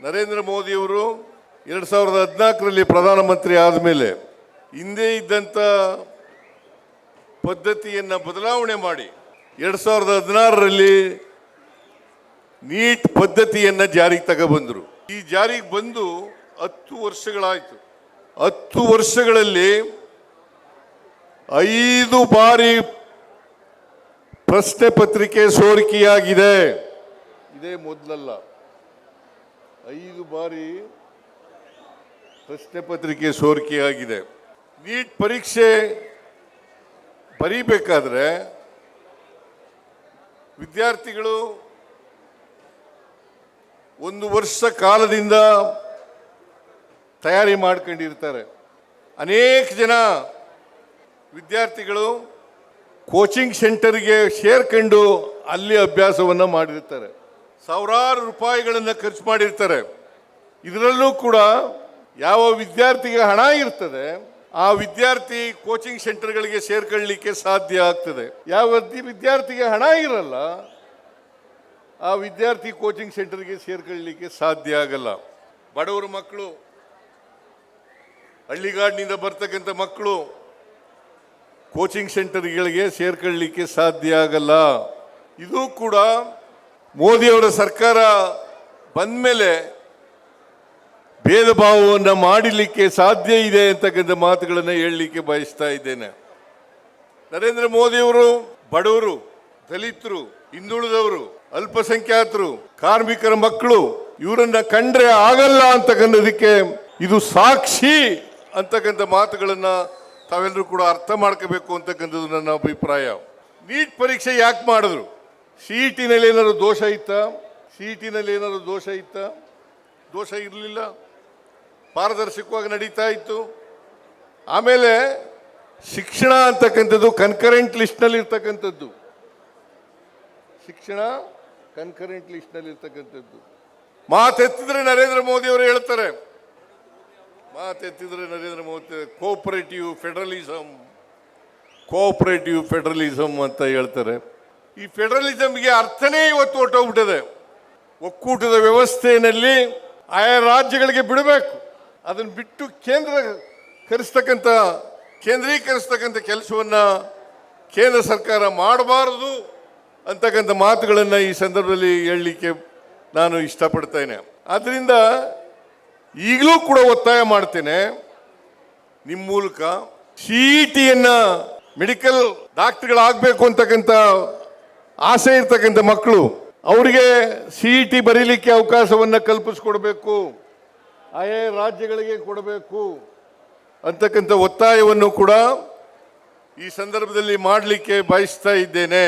ನರೇಂದ್ರ ಮೋದಿಯವರು 2014ರಲ್ಲಿ ಪ್ರಧಾನಮಂತ್ರಿ ಆದಮೇಲೆ ಹಿಂದೆ ಇದ್ದಂಥ ಪದ್ಧತಿಯನ್ನು ಬದಲಾವಣೆ ಮಾಡಿ 2016ರಲ್ಲಿ ನೀಟ್ ಪದ್ಧತಿಯನ್ನು ಜಾರಿಗೆ ತಗೊಬಂದರು. ಈ ಜಾರಿಗೆ ಬಂದು 10 ವರ್ಷಗಳಾಯಿತು. 10 ವರ್ಷಗಳಲ್ಲಿ 5 ಬಾರಿ ಪ್ರಶ್ನೆ ಪತ್ರಿಕೆ ಸೋರಿಕೆಯಾಗಿದೆ. ಇದೇ ಮೊದಲಲ್ಲ, 5 ಬಾರಿ ಪ್ರಶ್ನೆ ಪತ್ರಿಕೆ ಸೋರಿಕೆಯಾಗಿದೆ. ನೀಟ್ ಪರೀಕ್ಷೆ ಬರೀಬೇಕಾದ್ರೆ ವಿದ್ಯಾರ್ಥಿಗಳು 1 ವರ್ಷ ಕಾಲದಿಂದ ತಯಾರಿ ಮಾಡ್ಕೊಂಡಿರ್ತಾರೆ. ಅನೇಕ ಜನ ವಿದ್ಯಾರ್ಥಿಗಳು ಕೋಚಿಂಗ್ ಸೆಂಟರ್ಗೆ ಸೇರ್ಕೊಂಡು ಅಲ್ಲಿ ಅಭ್ಯಾಸವನ್ನು ಮಾಡಿರ್ತಾರೆ. ಸಾವಿರಾರು ರೂಪಾಯಿಗಳನ್ನು ಖರ್ಚು ಮಾಡಿರ್ತಾರೆ. ಇದರಲ್ಲೂ ಕೂಡ ಯಾವ ವಿದ್ಯಾರ್ಥಿಗೆ ಹಣ ಇರ್ತದೆ ಆ ವಿದ್ಯಾರ್ಥಿ ಕೋಚಿಂಗ್ ಸೆಂಟರ್ಗಳಿಗೆ ಸೇರ್ಕೊಳ್ಳಲಿಕ್ಕೆ ಸಾಧ್ಯ ಆಗ್ತದೆ. ಯಾವ ವಿದ್ಯಾರ್ಥಿಗೆ ಹಣ ಇರಲ್ಲ ಆ ವಿದ್ಯಾರ್ಥಿ ಕೋಚಿಂಗ್ ಸೆಂಟರ್ಗೆ ಸೇರ್ಕೊಳ್ಳಲಿಕ್ಕೆ ಸಾಧ್ಯ ಆಗಲ್ಲ. ಬಡವರ ಮಕ್ಕಳು, ಹಳ್ಳಿಗಾಡಿನಿಂದ ಬರ್ತಕ್ಕಂಥ ಮಕ್ಕಳು ಕೋಚಿಂಗ್ ಸೆಂಟರ್ಗಳಿಗೆ ಸೇರ್ಕೊಳ್ಳಲಿಕ್ಕೆ ಸಾಧ್ಯ ಆಗಲ್ಲ. ಇದು ಕೂಡ ಮೋದಿಯವರ ಸರ್ಕಾರ ಬಂದ ಮೇಲೆ ಭೇದ ಭಾವವನ್ನು ಮಾಡಲಿಕ್ಕೆ ಸಾಧ್ಯ ಇದೆ ಅಂತಕ್ಕಂಥ ಮಾತುಗಳನ್ನು ಹೇಳಲಿಕ್ಕೆ ಬಯಸ್ತಾ ಇದ್ದೇನೆ. ನರೇಂದ್ರ ಮೋದಿಯವರು ಬಡವರು, ದಲಿತರು, ಹಿಂದುಳಿದವರು, ಅಲ್ಪಸಂಖ್ಯಾತರು, ಕಾರ್ಮಿಕರ ಮಕ್ಕಳು ಇವರನ್ನ ಕಂಡ್ರೆ ಆಗಲ್ಲ ಅಂತಕ್ಕಂಥದಕ್ಕೆ ಇದು ಸಾಕ್ಷಿ ಅಂತಕ್ಕಂಥ ಮಾತುಗಳನ್ನು ತಾವೆಲ್ಲರೂ ಕೂಡ ಅರ್ಥ ಮಾಡ್ಕೋಬೇಕು ಅಂತಕ್ಕಂಥದ್ದು ನನ್ನ ಅಭಿಪ್ರಾಯ. ನೀಟ್ ಪರೀಕ್ಷೆ ಯಾಕೆ ಮಾಡಿದ್ರು? ಸಿಇಟಿನಲ್ಲಿ ಏನಾದ್ರು ದೋಷ ಇತ್ತಾ? ಸಿಇಟಿನಲ್ಲಿ ಏನಾದ್ರು ದೋಷ ಇತ್ತಾ? ದೋಷ ಇರಲಿಲ್ಲ, ಪಾರದರ್ಶಕವಾಗಿ ನಡೀತಾ ಇತ್ತು. ಆಮೇಲೆ ಶಿಕ್ಷಣ ಅಂತಕ್ಕಂಥದ್ದು ಕನ್ಕರೆಂಟ್ ಲಿಸ್ಟ್ನಲ್ಲಿ ಇರ್ತಕ್ಕಂಥದ್ದು. ಶಿಕ್ಷಣ ಕನ್ಕರೆಂಟ್ ಲಿಸ್ಟ್ನಲ್ಲಿ ಇರ್ತಕ್ಕಂಥದ್ದು. ಮಾತೆತ್ತಿದ್ರೆ ನರೇಂದ್ರ ಮೋದಿ ಅವರು ಹೇಳ್ತಾರೆ, ಮಾತೆತ್ತಿದ್ರೆ ನರೇಂದ್ರ ಮೋದಿ ಕೋಆಪರೇಟಿವ್ ಫೆಡರಲಿಸಮ್ ಅಂತ ಹೇಳ್ತಾರೆ. ಈ ಫೆಡರಲಿಸಮ್ಗೆ ಅರ್ಥನೇ ಇವತ್ತು ಹೊರಟೋಗ್ಬಿಟ್ಟಿದೆ. ಒಕ್ಕೂಟದ ವ್ಯವಸ್ಥೆಯಲ್ಲಿ ಆಯಾ ರಾಜ್ಯಗಳಿಗೆ ಬಿಡಬೇಕು, ಅದನ್ನು ಬಿಟ್ಟು ಕೇಂದ್ರೀಕರಿಸ್ತಕ್ಕಂಥ ಕೆಲಸವನ್ನು ಕೇಂದ್ರ ಸರ್ಕಾರ ಮಾಡಬಾರದು ಅಂತಕ್ಕಂಥ ಮಾತುಗಳನ್ನು ಈ ಸಂದರ್ಭದಲ್ಲಿ ಹೇಳಲಿಕ್ಕೆ ನಾನು ಇಷ್ಟಪಡ್ತೇನೆ. ಆದ್ದರಿಂದ ಈಗಲೂ ಕೂಡ ಒತ್ತಾಯ ಮಾಡ್ತೇನೆ ನಿಮ್ಮ ಮೂಲಕ, ಸಿಇಟಿಯನ್ನು ಮೆಡಿಕಲ್ ಡಾಕ್ಟರ್ಗಳಾಗಬೇಕು ಅಂತಕ್ಕಂಥ ಆಸೆ ಇರ್ತಕ್ಕಂಥ ಮಕ್ಕಳು ಅವರಿಗೆ ಸಿಇಟಿ ಬರೀಲಿಕ್ಕೆ ಅವಕಾಶವನ್ನು ಕಲ್ಪಿಸ್ಕೊಡ್ಬೇಕು, ಆಯಾ ರಾಜ್ಯಗಳಿಗೆ ಕೊಡಬೇಕು ಅಂತಕ್ಕಂಥ ಒತ್ತಾಯವನ್ನು ಕೂಡ ಈ ಸಂದರ್ಭದಲ್ಲಿ ಮಾಡಲಿಕ್ಕೆ ಬಯಸ್ತಾ ಇದ್ದೇನೆ.